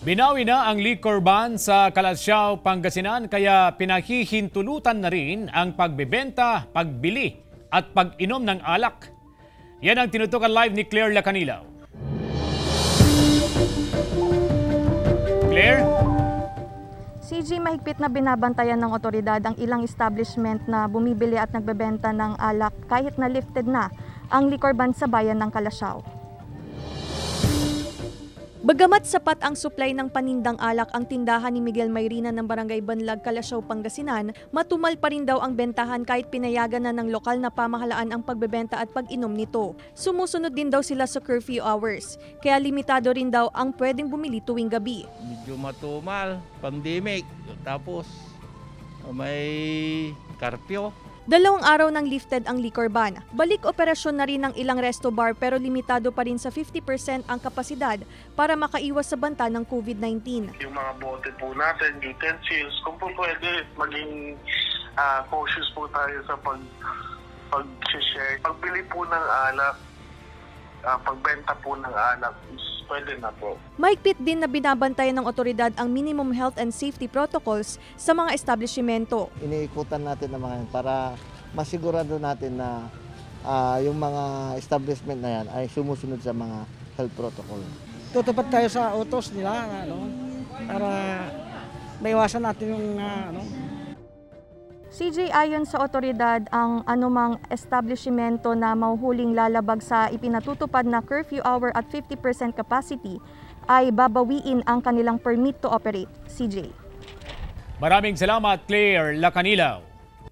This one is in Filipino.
Binawi na ang liquor ban sa Calasiao, Pangasinan kaya pinahihintulutan na rin ang pagbebenta, pagbili at pag-inom ng alak. Yan ang tinutukan live ni Claire Lacanilaw. Claire? CG, mahigpit na binabantayan ng otoridad ang ilang establishment na bumibili at nagbebenta ng alak kahit na lifted na ang liquor ban sa bayan ng Calasiao. Bagamat sapat ang supply ng panindang alak ang tindahan ni Miguel Mayrina ng Barangay Banlag, Calasiao, Pangasinan, matumal pa rin daw ang bentahan kahit pinayagan na ng lokal na pamahalaan ang pagbebenta at pag-inom nito. Sumusunod din daw sila sa curfew hours, kaya limitado rin daw ang pwedeng bumili tuwing gabi. Medyo matumal, pandemic, tapos may curfew. 2 araw nang lifted ang liquor ban. Balik operasyon na rin ng ilang resto bar pero limitado pa rin sa 50% ang kapasidad para makaiwas sa banta ng COVID-19. Yung mga bote po natin, utensils, kung po pwede, maging cautious po tayo sa pag-share. Pagbili po ng alak, pagbenta po ng alak, pwede na po. Mahigpit din na binabantayan ng otoridad ang minimum health and safety protocols sa mga establishmento. Iniikutan natin ng mga yan para masigurado natin na yung mga establishment na yan ay sumusunod sa mga health protocol. Tutupad tayo sa utos nila para maiwasan natin yung CJ, ayon sa otoridad, ang anumang establishmento na mahuhuling lalabag sa ipinatutupad na curfew hour at 50% capacity ay babawiin ang kanilang permit to operate. CJ. Maraming salamat, Claire Lacanilaw.